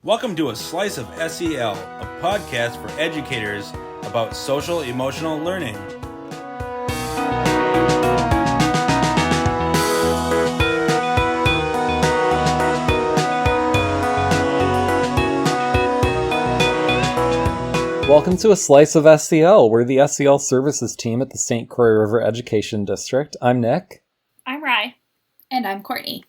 Welcome to A Slice of SEL, a podcast for educators about social emotional learning. Welcome to A Slice of SEL. We're the SEL services team at the St. Croix River Education District. I'm Nick. I'm Rye. And I'm Courtney.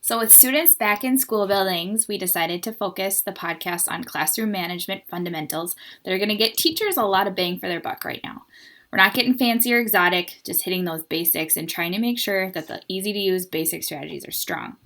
So with students back in school buildings, we decided to focus the podcast on classroom management fundamentals that are going to get teachers a lot of bang for their buck right now. We're not getting fancy or exotic, just hitting those basics and trying to make sure that the easy-to-use basic strategies are strong.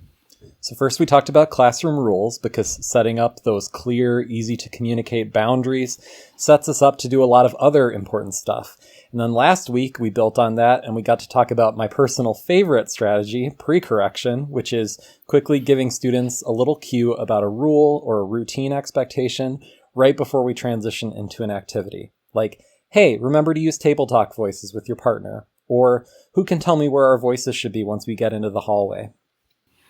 So first we talked about classroom rules because setting up those clear, easy-to-communicate boundaries sets us up to do a lot of other important stuff. And then last week we built on that and we got to talk about my personal favorite strategy, pre-correction, which is quickly giving students a little cue about a rule or a routine expectation right before we transition into an activity. Like, hey, remember to use table talk voices with your partner. Or who can tell me where our voices should be once we get into the hallway?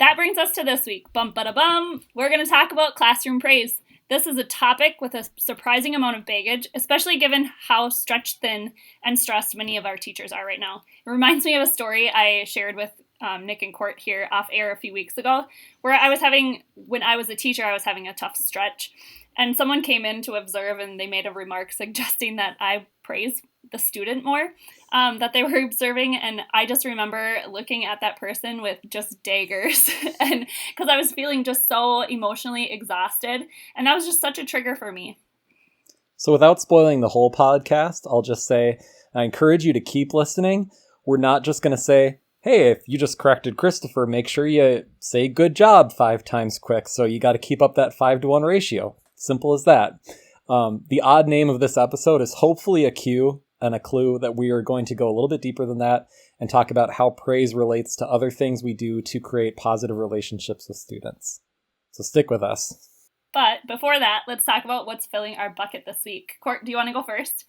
That brings us to this week. Bum-ba-da-bum. We're going to talk about classroom praise. This is a topic with a surprising amount of baggage, especially given how stretched thin and stressed many of our teachers are right now. It reminds me of a story I shared with Nick and Court here off air a few weeks ago, where when I was a teacher, I was having a tough stretch. And someone came in to observe and they made a remark suggesting that I praise the student more that they were observing. And I just remember looking at that person with just daggers and because I was feeling just so emotionally exhausted. And that was just such a trigger for me. So without spoiling the whole podcast, I'll just say I encourage you to keep listening. We're not just going to say, hey, if you just corrected Christopher, make sure you say good job 5 times quick. So you got to keep up that 5-to-1 ratio. Simple as that. The odd name of this episode is hopefully a cue and a clue that we are going to go a little bit deeper than that and talk about how praise relates to other things we do to create positive relationships with students. So stick with us. But before that, let's talk about what's filling our bucket this week. Court, do you want to go first?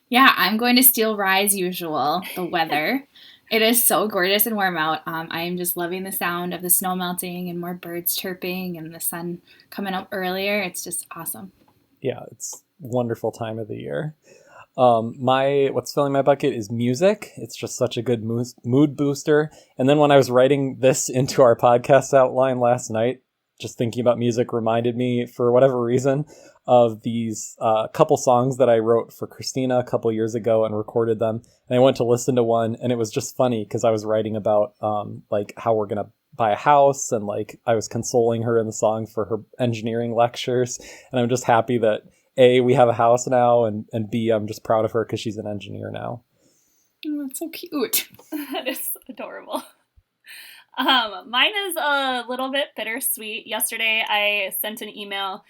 Yeah, I'm going to steal Rye's usual, the weather. It is so gorgeous and warm out. I am just loving the sound of the snow melting and more birds chirping and the sun coming up earlier. It's just awesome. Yeah, it's a wonderful time of the year. What's filling my bucket is music. It's just such a good mood booster. And then when I was writing this into our podcast outline last night, just thinking about music reminded me, for whatever reason, of these couple songs that I wrote for Christina a couple years ago and recorded them. And I went to listen to one, and it was just funny because I was writing about how we're going to buy a house, and I was consoling her in the song for her engineering lectures. And I'm just happy that A, we have a house now, and B, I'm just proud of her because she's an engineer now. Oh, that's so cute. That is adorable. Mine is a little bit bittersweet. Yesterday, I sent an email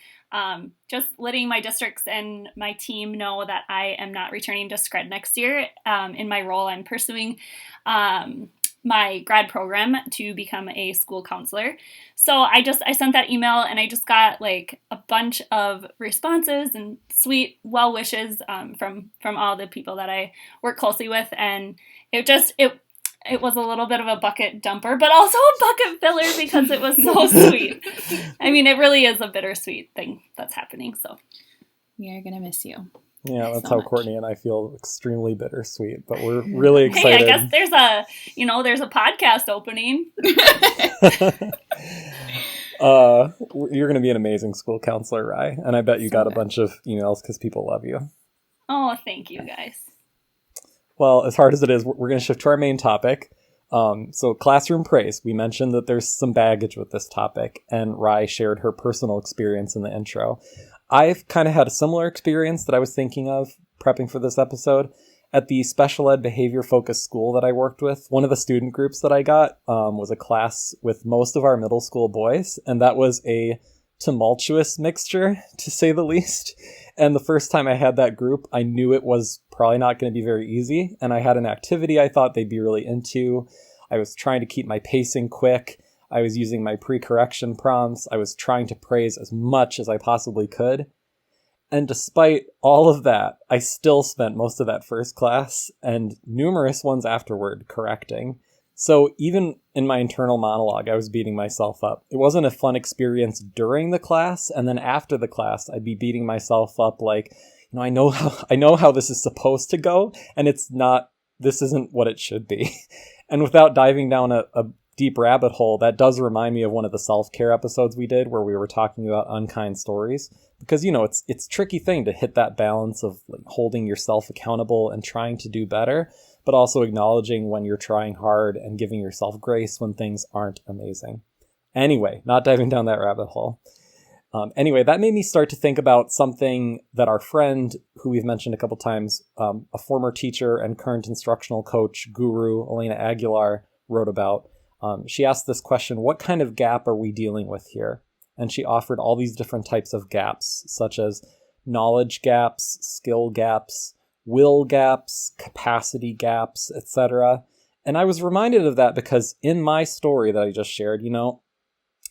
just letting my districts and my team know that I am not returning to Scred next year. In my role, I'm pursuing my grad program to become a school counselor. So I sent that email and I just got a bunch of responses and sweet well wishes from all the people that I work closely with, and it was a little bit of a bucket dumper, but also a bucket filler because it was so sweet. I mean, it really is a bittersweet thing that's happening. So we are gonna miss you. Yeah, that's how Courtney and I feel, extremely bittersweet, but we're really excited. Hey, I guess there's a podcast opening. You're going to be an amazing school counselor, Rye, and I bet you got a bunch of emails because people love you. Oh, thank you guys. Well, as hard as it is, we're going to shift to our main topic. So classroom praise. We mentioned that there's some baggage with this topic, and Rye shared her personal experience in the intro. I've kind of had a similar experience that I was thinking of prepping for this episode. At the special ed behavior focused school that I worked with, one of the student groups that I got was a class with most of our middle school boys, and that was a tumultuous mixture, to say the least. And the first time I had that group, I knew it was probably not going to be very easy, and I had an activity I thought they'd be really into. I was trying to keep my pacing quick. I was using my pre-correction prompts. I was trying to praise as much as I possibly could. And despite all of that, I still spent most of that first class and numerous ones afterward correcting. So even in my internal monologue, I was beating myself up. It wasn't a fun experience during the class, and then after the class, I'd be beating myself up like, I know how this is supposed to go, and this isn't what it should be. And without diving down a deep rabbit hole, that does remind me of one of the self-care episodes we did where we were talking about unkind stories. Because, it's a tricky thing to hit that balance of like holding yourself accountable and trying to do better, but also acknowledging when you're trying hard and giving yourself grace when things aren't amazing. Anyway, not diving down that rabbit hole. Anyway, that made me start to think about something that our friend, who we've mentioned a couple times, a former teacher and current instructional coach guru, Elena Aguilar, wrote about. She asked this question: what kind of gap are we dealing with here? And she offered all these different types of gaps, such as knowledge gaps, skill gaps, will gaps, capacity gaps, etc. And I was reminded of that because in my story that I just shared,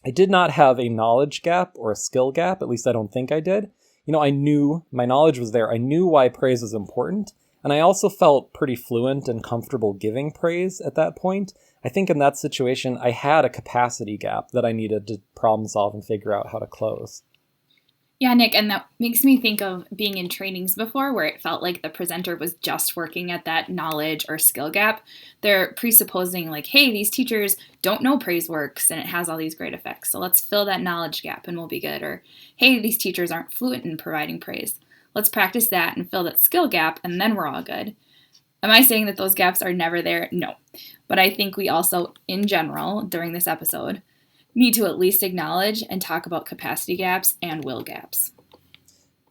I did not have a knowledge gap or a skill gap. At least I don't think I did. I knew my knowledge was there. I knew why praise was important. And I also felt pretty fluent and comfortable giving praise at that point. I think in that situation, I had a capacity gap that I needed to problem solve and figure out how to close. Yeah, Nick, and that makes me think of being in trainings before where it felt like the presenter was just working at that knowledge or skill gap. They're presupposing like, hey, these teachers don't know praise works and it has all these great effects, so let's fill that knowledge gap and we'll be good. Or, hey, these teachers aren't fluent in providing praise. Let's practice that and fill that skill gap and then we're all good. Am I saying that those gaps are never there? No. But I think we also, in general, during this episode, need to at least acknowledge and talk about capacity gaps and will gaps.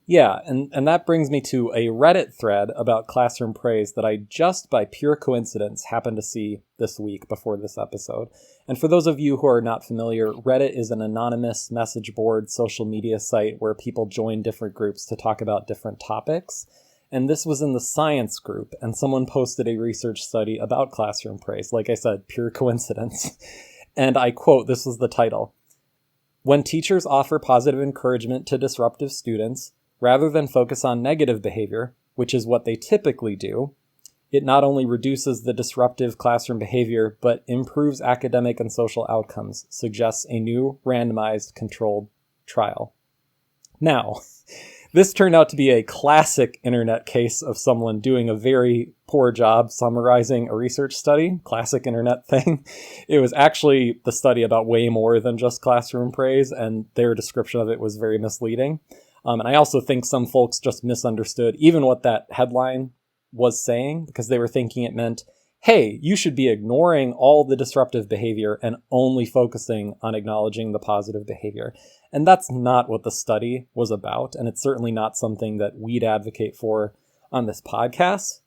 Yeah, and that brings me to a Reddit thread about classroom praise that I just by pure coincidence happened to see this week before this episode. And for those of you who are not familiar, Reddit is an anonymous message board social media site where people join different groups to talk about different topics. And this was in the science group, and someone posted a research study about classroom praise. Like I said, pure coincidence. And I quote, this was the title: "When teachers offer positive encouragement to disruptive students, rather than focus on negative behavior, which is what they typically do, it not only reduces the disruptive classroom behavior, but improves academic and social outcomes, suggests a new randomized controlled trial." Now, this turned out to be a classic internet case of someone doing a very poor job summarizing a research study. Classic internet thing. It was actually the study about way more than just classroom praise, and their description of it was very misleading. And I also think some folks just misunderstood even what that headline was saying, because they were thinking it meant, hey, you should be ignoring all the disruptive behavior and only focusing on acknowledging the positive behavior. And that's not what the study was about, and it's certainly not something that we'd advocate for on this podcast.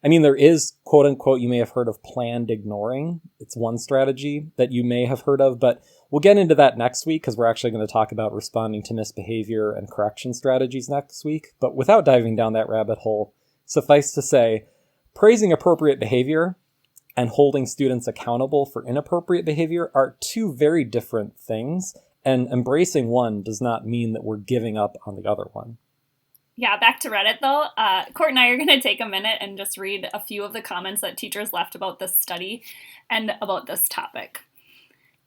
I mean, there is, quote unquote, you may have heard of planned ignoring. It's one strategy that you may have heard of, but we'll get into that next week because we're actually going to talk about responding to misbehavior and correction strategies next week. But without diving down that rabbit hole, suffice to say, praising appropriate behavior and holding students accountable for inappropriate behavior are two very different things, and embracing one does not mean that we're giving up on the other one. Yeah, back to Reddit though. Court and I are going to take a minute and just read a few of the comments that teachers left about this study and about this topic.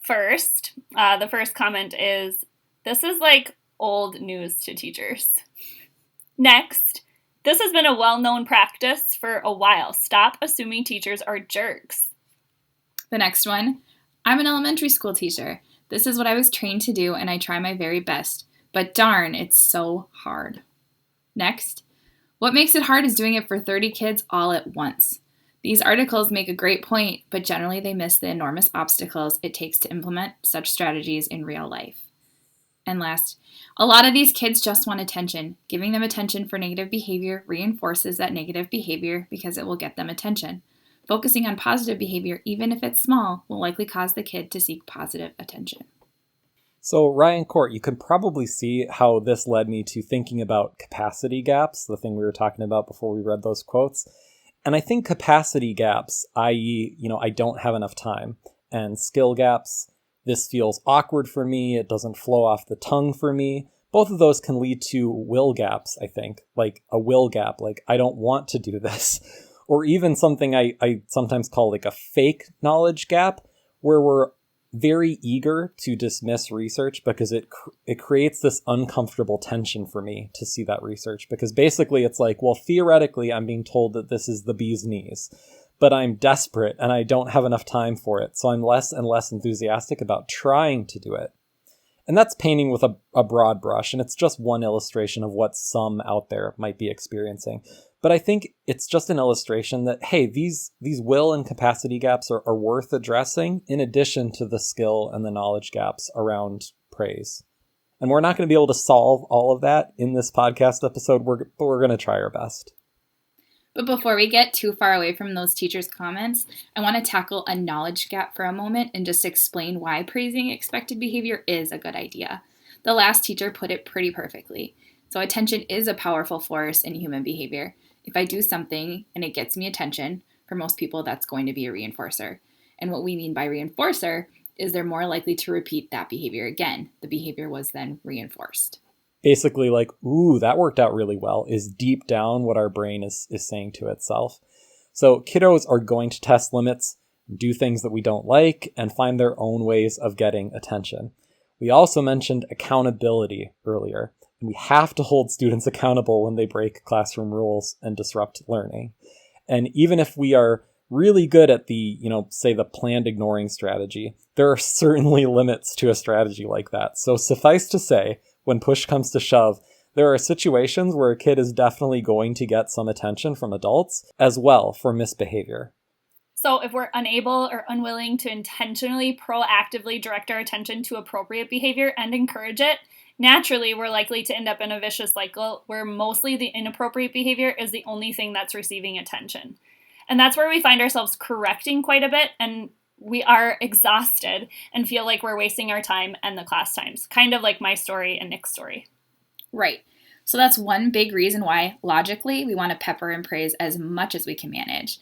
First, the first comment is, "This is like old news to teachers." Next, "This has been a well-known practice for a while. Stop assuming teachers are jerks." The next one, "I'm an elementary school teacher. This is what I was trained to do and I try my very best. But darn, it's so hard." Next, "What makes it hard is doing it for 30 kids all at once. These articles make a great point, but generally they miss the enormous obstacles it takes to implement such strategies in real life." And last, "A lot of these kids just want attention. Giving them attention for negative behavior reinforces that negative behavior because it will get them attention. Focusing on positive behavior, even if it's small, will likely cause the kid to seek positive attention." So Ryan, Court, you can probably see how this led me to thinking about capacity gaps, the thing we were talking about before we read those quotes. And I think capacity gaps, i.e., I don't have enough time, and skill gaps, this feels awkward for me, it doesn't flow off the tongue for me. Both of those can lead to will gaps, I think, like a will gap, like I don't want to do this. or even something I sometimes call like a fake knowledge gap, where we're very eager to dismiss research because it creates this uncomfortable tension for me to see that research, because basically it's like, well, theoretically I'm being told that this is the bee's knees, but I'm desperate and I don't have enough time for it, so I'm less and less enthusiastic about trying to do it. And that's painting with a broad brush, and it's just one illustration of what some out there might be experiencing. But I think it's just an illustration that, hey, these will and capacity gaps are worth addressing in addition to the skill and the knowledge gaps around praise. And we're not going to be able to solve all of that in this podcast episode, but we're going to try our best. But before we get too far away from those teachers' comments, I want to tackle a knowledge gap for a moment and just explain why praising expected behavior is a good idea. The last teacher put it pretty perfectly. So attention is a powerful force in human behavior. If I do something and it gets me attention, for most people that's going to be a reinforcer. And what we mean by reinforcer is they're more likely to repeat that behavior again. The behavior was then reinforced. Basically, like, ooh, that worked out really well, is deep down what our brain is saying to itself. So kiddos are going to test limits, do things that we don't like, and find their own ways of getting attention. We also mentioned accountability earlier. And we have to hold students accountable when they break classroom rules and disrupt learning. And even if we are really good at the, say the planned ignoring strategy, there are certainly limits to a strategy like that. So suffice to say, when push comes to shove, there are situations where a kid is definitely going to get some attention from adults as well for misbehavior. So if we're unable or unwilling to intentionally, proactively direct our attention to appropriate behavior and encourage it, naturally we're likely to end up in a vicious cycle where mostly the inappropriate behavior is the only thing that's receiving attention. And that's where we find ourselves correcting quite a bit, and we are exhausted and feel like we're wasting our time and the class times, kind of like my story and Nick's story. Right. So that's one big reason why, logically, we want to pepper and praise as much as we can manage.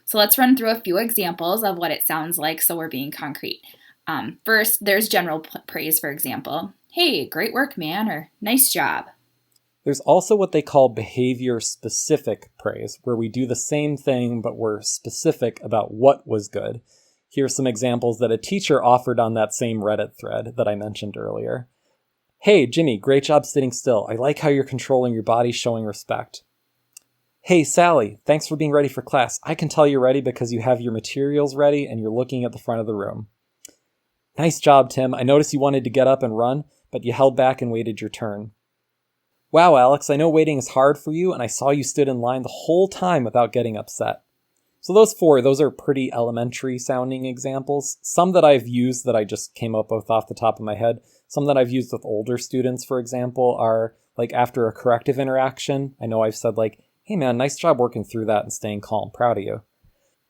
So let's run through a few examples of what it sounds like so we're being concrete. First, there's general praise, for example. Hey, great work, man, or nice job. There's also what they call behavior-specific praise, where we do the same thing, but we're specific about what was good. Here's some examples that a teacher offered on that same Reddit thread that I mentioned earlier. Hey, Jimmy, great job sitting still. I like how you're controlling your body, showing respect. Hey, Sally, thanks for being ready for class. I can tell you're ready because you have your materials ready and you're looking at the front of the room. Nice job, Tim. I noticed you wanted to get up and run, but you held back and waited your turn. Wow, Alex, I know waiting is hard for you, and I saw you stood in line the whole time without getting upset. So those are pretty elementary sounding examples. Some that I've used that I just came up with off the top of my head. Some that I've used with older students, for example, are like after a corrective interaction. I know I've said like, hey man, nice job working through that and staying calm. Proud of you.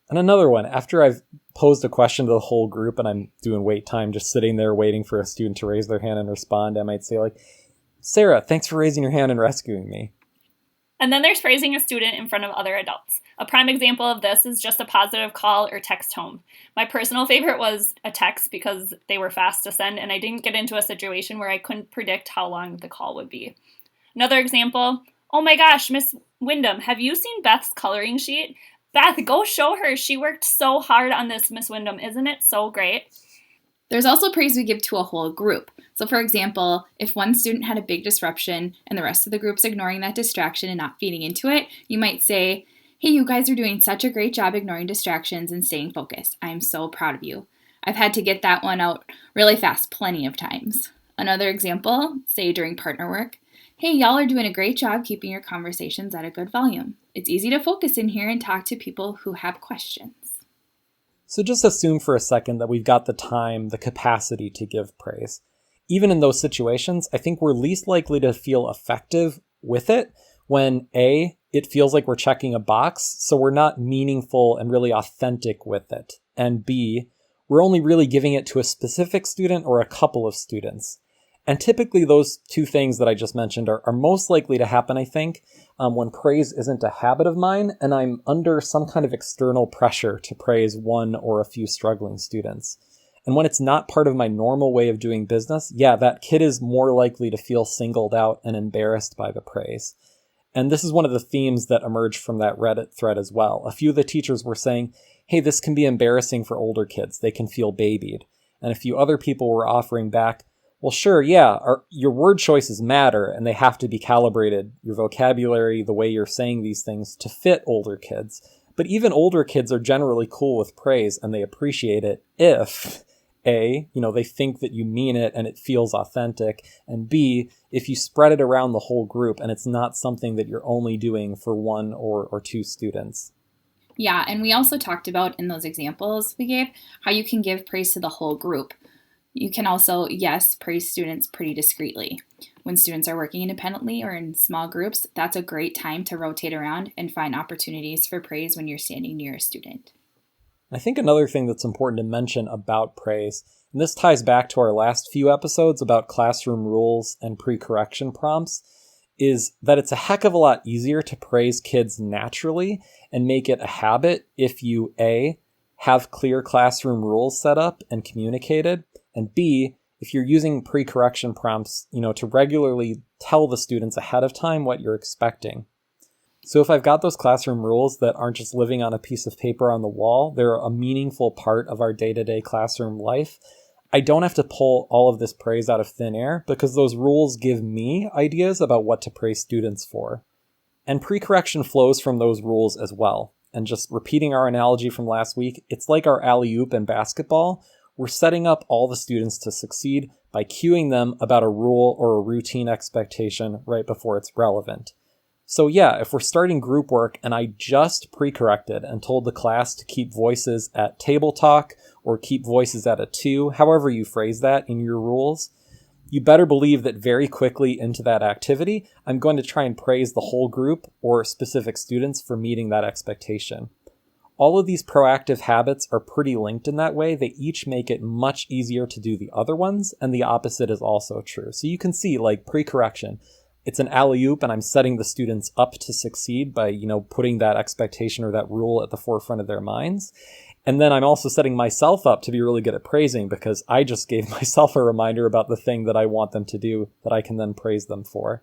And another one, after I've posed a question to the whole group and I'm doing wait time, just sitting there waiting for a student to raise their hand and respond, I might say like, Sarah, thanks for raising your hand and rescuing me. And then there's praising a student in front of other adults. A prime example of this is just a positive call or text home. My personal favorite was a text because they were fast to send and I didn't get into a situation where I couldn't predict how long the call would be. Another example, oh my gosh, Miss Wyndham, have you seen Beth's coloring sheet? Beth, go show her. She worked so hard on this, Miss Wyndham. Isn't it so great? There's also praise we give to a whole group. So for example, if one student had a big disruption and the rest of the group's ignoring that distraction and not feeding into it, you might say, hey, you guys are doing such a great job ignoring distractions and staying focused. I'm so proud of you. I've had to get that one out really fast plenty of times. Another example, say during partner work, hey, y'all are doing a great job keeping your conversations at a good volume. It's easy to focus in here and talk to people who have questions. So just assume for a second that we've got the time, the capacity to give praise. Even in those situations, I think we're least likely to feel effective with it when A, it feels like we're checking a box, so we're not meaningful and really authentic with it. And B, we're only really giving it to a specific student or a couple of students. And typically those two things that I just mentioned are most likely to happen, I think, when praise isn't a habit of mine and I'm under some kind of external pressure to praise one or a few struggling students. And when it's not part of my normal way of doing business, yeah, that kid is more likely to feel singled out and embarrassed by the praise. And this is one of the themes that emerged from that Reddit thread as well. A few of the teachers were saying, hey, this can be embarrassing for older kids. They can feel babied. And a few other people were offering back, well, sure, yeah, your word choices matter and they have to be calibrated, your vocabulary, the way you're saying these things to fit older kids. But even older kids are generally cool with praise and they appreciate it if A, they think that you mean it and it feels authentic, and B, if you spread it around the whole group and it's not something that you're only doing for one or two students. Yeah, and we also talked about in those examples we gave how you can give praise to the whole group. You can also, yes, praise students pretty discreetly. When students are working independently or in small groups, that's a great time to rotate around and find opportunities for praise when you're standing near a student. I think another thing that's important to mention about praise, and this ties back to our last few episodes about classroom rules and pre-correction prompts, is that it's a heck of a lot easier to praise kids naturally and make it a habit if you, A, have clear classroom rules set up and communicated, and B, if you're using pre-correction prompts, to regularly tell the students ahead of time what you're expecting. So if I've got those classroom rules that aren't just living on a piece of paper on the wall, they're a meaningful part of our day-to-day classroom life, I don't have to pull all of this praise out of thin air because those rules give me ideas about what to praise students for. And pre-correction flows from those rules as well. And just repeating our analogy from last week, it's like our alley-oop in basketball. We're setting up all the students to succeed by cueing them about a rule or a routine expectation right before it's relevant. So yeah, if we're starting group work and I just pre-corrected and told the class to keep voices at table talk or keep voices at a 2, however you phrase that in your rules, you better believe that very quickly into that activity, I'm going to try and praise the whole group or specific students for meeting that expectation. All of these proactive habits are pretty linked in that way. They each make it much easier to do the other ones, and the opposite is also true. So you can see, like pre-correction, it's an alley-oop and I'm setting the students up to succeed by, putting that expectation or that rule at the forefront of their minds. And then I'm also setting myself up to be really good at praising because I just gave myself a reminder about the thing that I want them to do that I can then praise them for.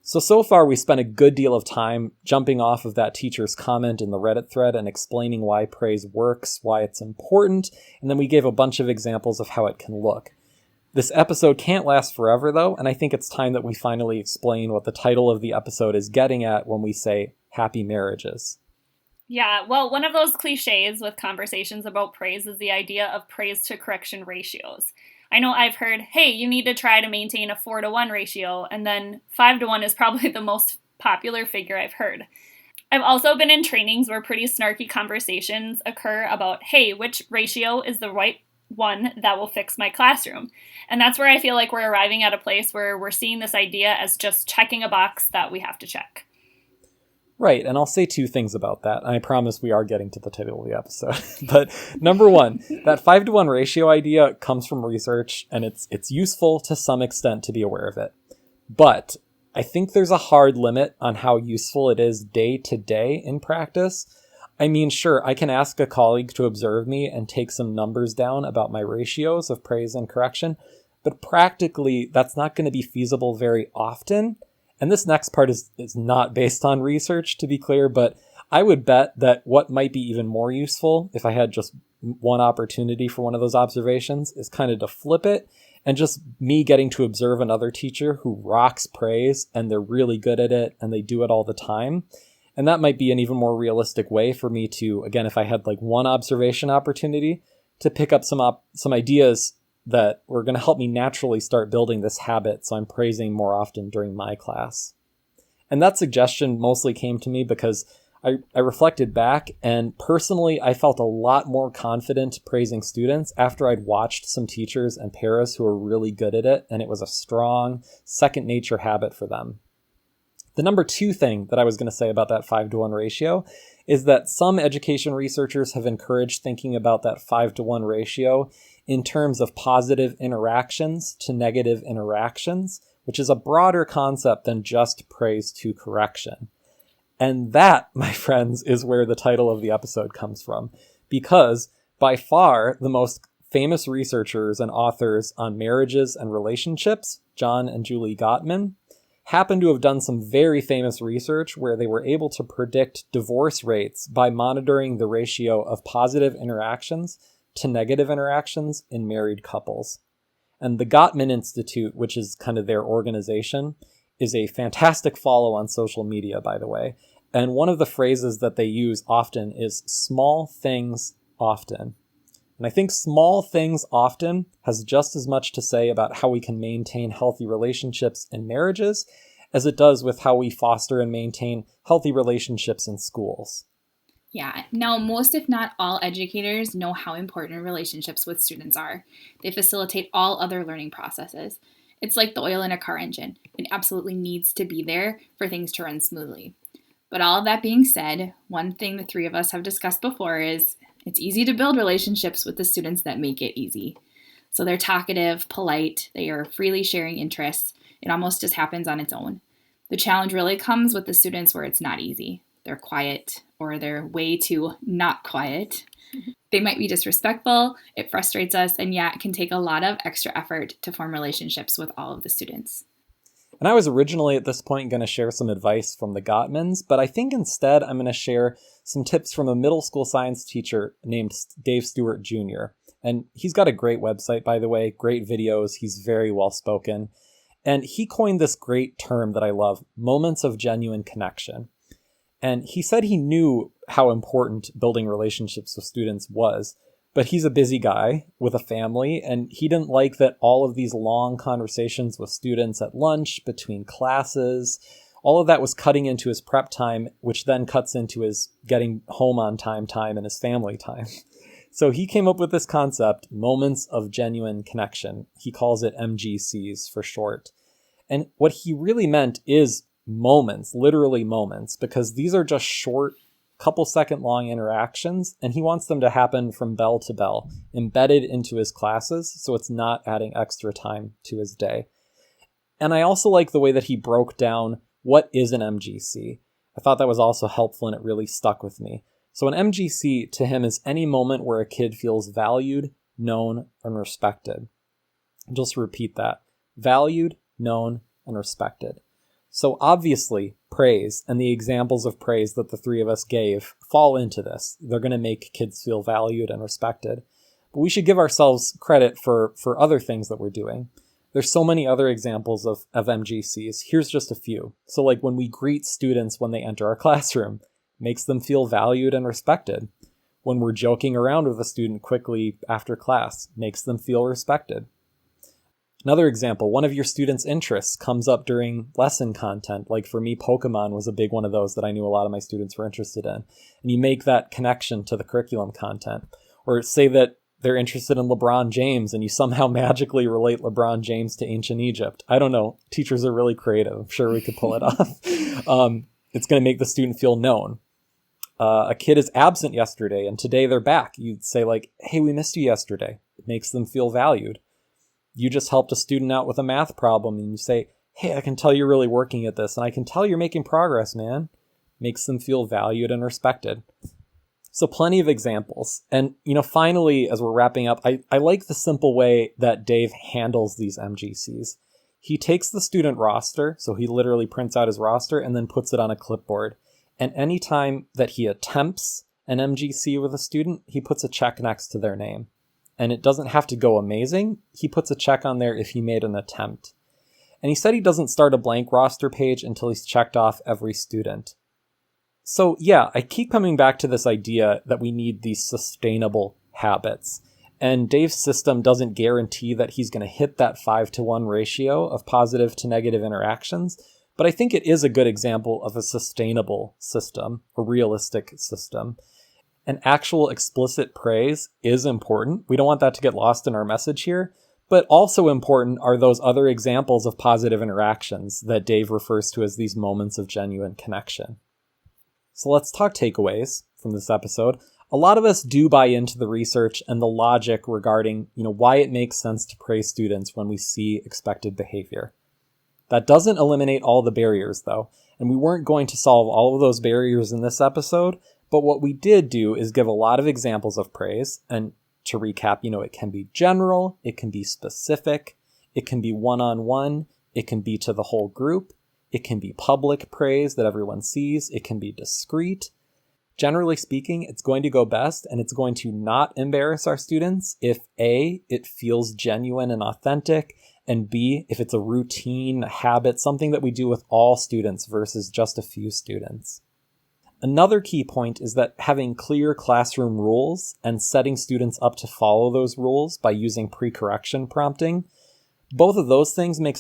So far we spent a good deal of time jumping off of that teacher's comment in the Reddit thread and explaining why praise works, why it's important, and then we gave a bunch of examples of how it can look. This episode can't last forever though, and I think it's time that we finally explain what the title of the episode is getting at when we say happy marriages. Yeah, well, one of those cliches with conversations about praise is the idea of praise to correction ratios. I know I've heard, hey, you need to try to maintain a 4-to-1 ratio, and then 5-to-1 is probably the most popular figure I've heard. I've also been in trainings where pretty snarky conversations occur about, hey, which ratio is the right one that will fix my classroom? And that's where I feel like we're arriving at a place where we're seeing this idea as just checking a box that we have to check. Right, and I'll say 2 things about that. I promise we are getting to the title of the episode. But number 1, that 5-to-1 ratio idea comes from research, and it's useful to some extent to be aware of it. But I think there's a hard limit on how useful it is day to day in practice. I mean, sure, I can ask a colleague to observe me and take some numbers down about my ratios of praise and correction, but practically that's not going to be feasible very often. And this next part is not based on research, to be clear, but I would bet that what might be even more useful, if I had just one opportunity for one of those observations, is kind of to flip it and just me getting to observe another teacher who rocks praise and they're really good at it and they do it all the time. And that might be an even more realistic way for me to, again, if I had like one observation opportunity, to pick up some ideas that were going to help me naturally start building this habit so I'm praising more often during my class. And that suggestion mostly came to me because I reflected back, and personally I felt a lot more confident praising students after I'd watched some teachers and paras who were really good at it, and it was a strong second nature habit for them. The number 2 thing that I was going to say about that 5-to-1 ratio is that some education researchers have encouraged thinking about that 5-to-1 ratio in terms of positive interactions to negative interactions, which is a broader concept than just praise to correction. And that, my friends, is where the title of the episode comes from, because by far the most famous researchers and authors on marriages and relationships, John and Julie Gottman, happened to have done some very famous research where they were able to predict divorce rates by monitoring the ratio of positive interactions to negative interactions in married couples. And the Gottman Institute, which is kind of their organization, is a fantastic follow on social media, by the way. And one of the phrases that they use often is small things often. And I think small things often has just as much to say about how we can maintain healthy relationships in marriages as it does with how we foster and maintain healthy relationships in schools. Yeah. Now, most, if not all, educators know how important relationships with students are. They facilitate all other learning processes. It's like the oil in a car engine. It absolutely needs to be there for things to run smoothly. But all of that being said, one thing the three of us have discussed before is it's easy to build relationships with the students that make it easy. So they're talkative, polite, they are freely sharing interests. It almost just happens on its own. The challenge really comes with the students where it's not easy. They're quiet, or they're way too not quiet. They might be disrespectful, it frustrates us, and yet it can take a lot of extra effort to form relationships with all of the students. And I was originally at this point going to share some advice from the Gottmans, but I think instead I'm going to share some tips from a middle school science teacher named Dave Stuart Jr. And he's got a great website, by the way, great videos. He's very well spoken. And he coined this great term that I love, moments of genuine connection. And he said he knew how important building relationships with students was, but he's a busy guy with a family, and he didn't like that all of these long conversations with students at lunch, between classes, all of that was cutting into his prep time, which then cuts into his getting home on time and his family time. So he came up with this concept, moments of genuine connection. He calls it MGCs for short. And what he really meant is moments, literally moments, because these are just short, couple second long interactions, and he wants them to happen from bell to bell, embedded into his classes, so it's not adding extra time to his day. And I also like the way that he broke down what is an MGC. I thought that was also helpful, and it really stuck with me. So an MGC to him is any moment where a kid feels valued, known, and respected. I'll just repeat that. Valued, known, and respected. So obviously, praise and the examples of praise that the three of us gave fall into this. They're going to make kids feel valued and respected. But we should give ourselves credit for other things that we're doing. There's so many other examples of MGCs. Here's just a few. So like when we greet students when they enter our classroom, makes them feel valued and respected. When we're joking around with a student quickly after class, makes them feel respected. Another example, one of your students' interests comes up during lesson content. Like for me, Pokemon was a big one of those that I knew a lot of my students were interested in. And you make that connection to the curriculum content. Or say that they're interested in LeBron James and you somehow magically relate LeBron James to ancient Egypt. I don't know. Teachers are really creative. I'm sure we could pull it off. It's going to make the student feel known. A kid is absent yesterday and today they're back. You'd say like, hey, we missed you yesterday. It makes them feel valued. You just helped a student out with a math problem and you say, hey, I can tell you're really working at this and I can tell you're making progress, man. Makes them feel valued and respected. So plenty of examples. And, finally, as we're wrapping up, I like the simple way that Dave handles these MGCs. He takes the student roster, so he literally prints out his roster and then puts it on a clipboard. And anytime that he attempts an MGC with a student, he puts a check next to their name. And it doesn't have to go amazing. He puts a check on there if he made an attempt. And he said he doesn't start a blank roster page until he's checked off every student. So yeah, I keep coming back to this idea that we need these sustainable habits. And Dave's system doesn't guarantee that he's going to hit that 5-to-1 ratio of positive to negative interactions. But I think it is a good example of a sustainable system, a realistic system. And actual explicit praise is important. We don't want that to get lost in our message here. But also important are those other examples of positive interactions that Dave refers to as these moments of genuine connection. So let's talk takeaways from this episode. A lot of us do buy into the research and the logic regarding, why it makes sense to praise students when we see expected behavior. That doesn't eliminate all the barriers, though, and we weren't going to solve all of those barriers in this episode. But what we did do is give a lot of examples of praise. And to recap, it can be general, it can be specific, it can be one-on-one, it can be to the whole group, It can be public praise that everyone sees. It can be discreet. Generally speaking, it's going to go best and it's going to not embarrass our students if A, it feels genuine and authentic, and B, if it's a routine, a habit, something that we do with all students versus just a few students. Another key point is that having clear classroom rules and setting students up to follow those rules by using pre-correction prompting, both of those things make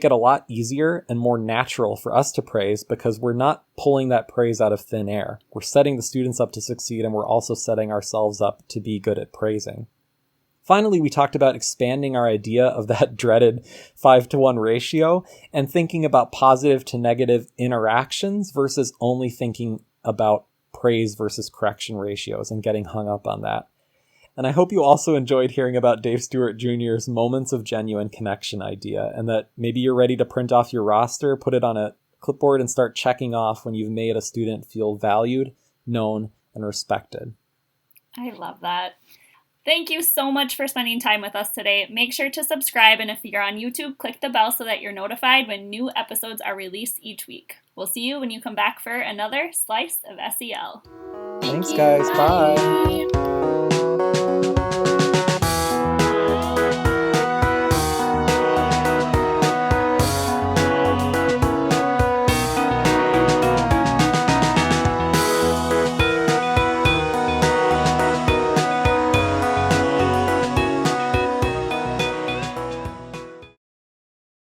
it a lot easier and more natural for us to praise because we're not pulling that praise out of thin air. We're setting the students up to succeed, and we're also setting ourselves up to be good at praising. Finally, we talked about expanding our idea of that dreaded 5-to-1 ratio and thinking about positive to negative interactions versus only thinking about praise versus correction ratios and getting hung up on that. And I hope you also enjoyed hearing about Dave Stuart Jr.'s moments of genuine connection idea, and that maybe you're ready to print off your roster, put it on a clipboard, and start checking off when you've made a student feel valued, known, and respected. I love that. Thank you so much for spending time with us today. Make sure to subscribe, and if you're on YouTube, click the bell so that you're notified when new episodes are released each week. We'll see you when you come back for another slice of SEL. Thanks, guys. Bye.